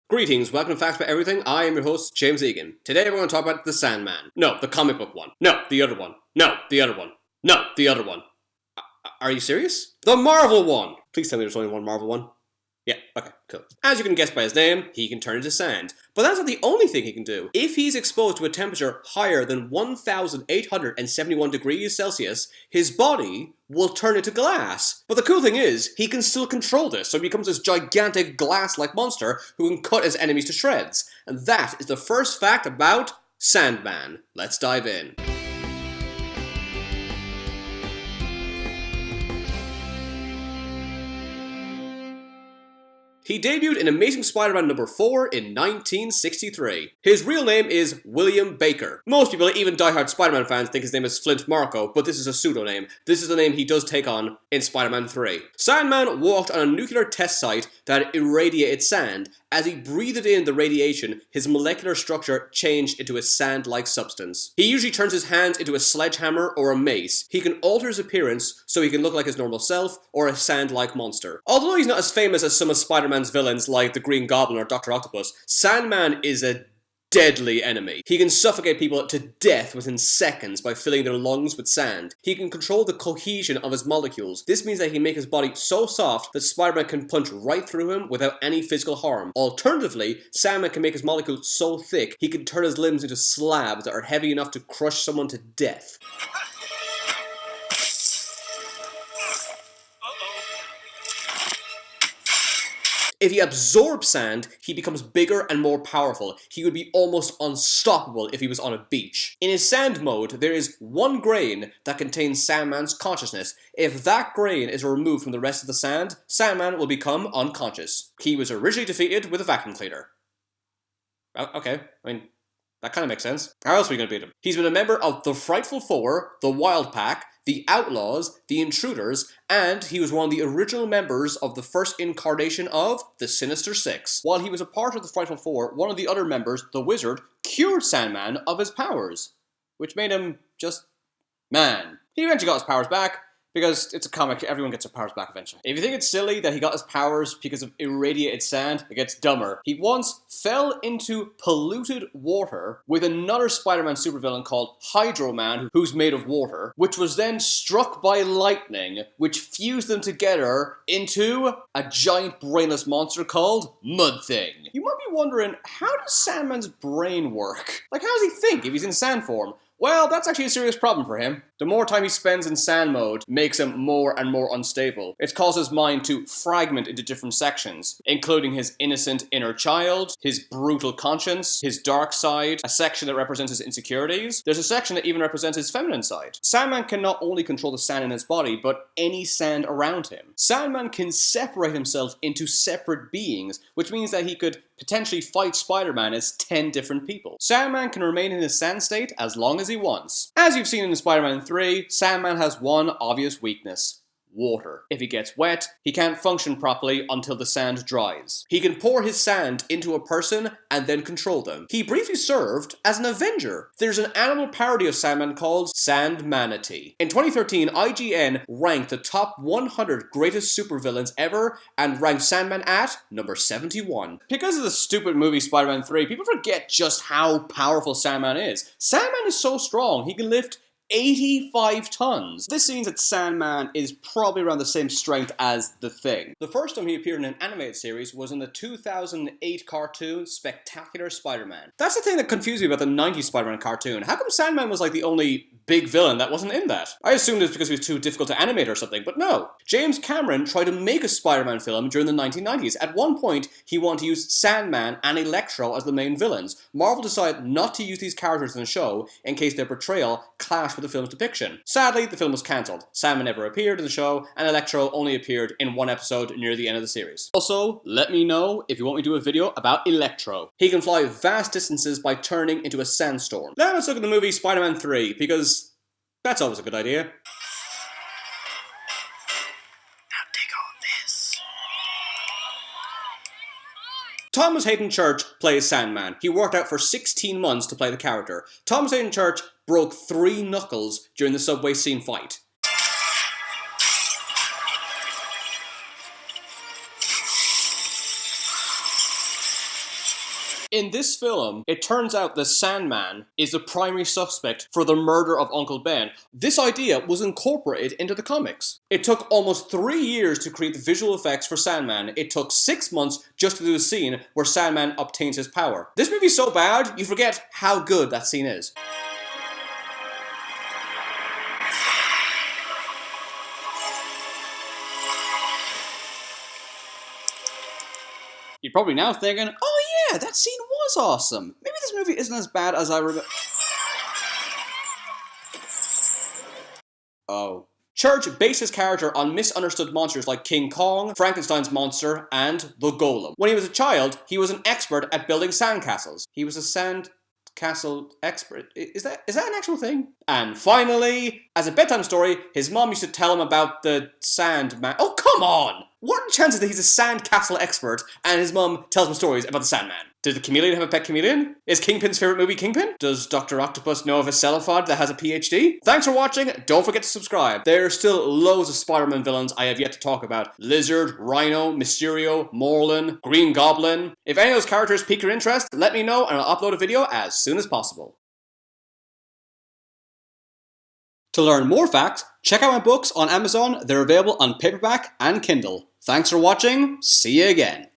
Greetings, welcome to Facts About Everything. I am your host, James Egan. Today we're going to talk about the Sandman. No, the comic book one. No, the other one. No, the other one. No, the other one. Are you serious? The Marvel one! Please tell me there's only one Marvel one. Yeah, okay, cool. As you can guess by his name, he can turn into sand. But that's not the only thing he can do. If he's exposed to a temperature higher than 1,871 degrees Celsius, his body will turn into glass. But the cool thing is, he can still control this, so he becomes this gigantic glass-like monster who can cut his enemies to shreds. And that is the first fact about Sandman. Let's dive in. He debuted in Amazing Spider-Man number 4 in 1963. His real name is William Baker. Most people, even die-hard Spider-Man fans, think his name is Flint Marko, but this is a pseudonym. This is the name he does take on in Spider-Man 3. Sandman walked on a nuclear test site that irradiated sand. As he breathed in the radiation, his molecular structure changed into a sand-like substance. He usually turns his hands into a sledgehammer or a mace. He can alter his appearance so he can look like his normal self or a sand-like monster. Although he's not as famous as some of Spider-Man's villains like the Green Goblin or Dr. Octopus, Sandman is a deadly enemy. He can suffocate people to death within seconds by filling their lungs with sand. He can control the cohesion of his molecules. This means that he can make his body so soft that Spider-Man can punch right through him without any physical harm. Alternatively, Sandman can make his molecules so thick he can turn his limbs into slabs that are heavy enough to crush someone to death. If he absorbs sand, he becomes bigger and more powerful. He would be almost unstoppable if he was on a beach. In his sand mode, there is one grain that contains Sandman's consciousness. If that grain is removed from the rest of the sand, Sandman will become unconscious. He was originally defeated with a vacuum cleaner. Okay, I mean, that kind of makes sense. How else are we going to beat him? He's been a member of the Frightful Four, the Wild Pack, the Outlaws, the Intruders, and he was one of the original members of the first incarnation of the Sinister Six. While he was a part of the Frightful Four, one of the other members, the Wizard, cured Sandman of his powers, which made him just man. He eventually got his powers back, because it's a comic, everyone gets their powers back eventually. If you think it's silly that he got his powers because of irradiated sand, it gets dumber. He once fell into polluted water with another Spider-Man supervillain called Hydro Man, who's made of water, which was then struck by lightning, which fused them together into a giant brainless monster called Mud Thing. You might be wondering, how does Sandman's brain work? Like, how does he think if he's in sand form? Well, that's actually a serious problem for him. The more time he spends in sand mode makes him more and more unstable. It causes his mind to fragment into different sections, including his innocent inner child, his brutal conscience, his dark side, a section that represents his insecurities. There's a section that even represents his feminine side. Sandman can not only control the sand in his body, but any sand around him. Sandman can separate himself into separate beings, which means that he could potentially fight Spider-Man as 10 different people. Sandman can remain in his sand state as long as he wants. As you've seen in Spider-Man 3, Sandman has one obvious weakness: water. If he gets wet, he can't function properly until the sand dries. He can pour his sand into a person and then control them. He briefly served as an Avenger. There's an animal parody of Sandman called Sandmanatee. In 2013, IGN ranked the top 100 greatest supervillains ever and ranked Sandman at number 71. Because of the stupid movie Spider-Man 3, people forget just how powerful Sandman is. Sandman is so strong, he can lift 85 tons. This means that Sandman is probably around the same strength as the Thing. The first time he appeared in an animated series was in the 2008 cartoon Spectacular Spider-Man. That's the thing that confused me about the 90s Spider-Man cartoon. How come Sandman was like the only big villain that wasn't in that? I assumed it was because he was too difficult to animate or something, but no. James Cameron tried to make a Spider-Man film during the 1990s. At one point, he wanted to use Sandman and Electro as the main villains. Marvel decided not to use these characters in the show in case their portrayal clashed with the film's depiction. Sadly, the film was cancelled. Sandman never appeared in the show, and Electro only appeared in one episode near the end of the series. Also, let me know if you want me to do a video about Electro. He can fly vast distances by turning into a sandstorm. Now let's look at the movie Spider-Man 3, because that's always a good idea. Now dig on this. Thomas Hayden Church plays Sandman. He worked out for 16 months to play the character. Thomas Hayden Church broke 3 knuckles during the subway scene fight. In this film, it turns out the Sandman is the primary suspect for the murder of Uncle Ben. This idea was incorporated into the comics. It took almost 3 years to create the visual effects for Sandman. It took 6 months just to do the scene where Sandman obtains his power. This movie's so bad, you forget how good that scene is. You're probably now thinking, oh yeah, that scene was awesome. Maybe this movie isn't as bad as I remember. Oh. Church based his character on misunderstood monsters like King Kong, Frankenstein's monster, and the Golem. When he was a child, he was an expert at building sandcastles. He was a sandcastle expert. Is that an actual thing? And finally, as a bedtime story, his mom used to tell him about the Sandman. Oh, come on! What are the chances that he's a sandcastle expert and his mum tells him stories about the Sandman? Did the chameleon have a pet chameleon? Is Kingpin's favorite movie Kingpin? Does Dr. Octopus know of a cephalopod that has a PhD? Thanks for watching. Don't forget to subscribe. There are still loads of Spider-Man villains I have yet to talk about. Lizard, Rhino, Mysterio, Morlun, Green Goblin. If any of those characters pique your interest, let me know and I'll upload a video as soon as possible. To learn more facts, check out my books on Amazon. They're available on paperback and Kindle. Thanks for watching. See you again.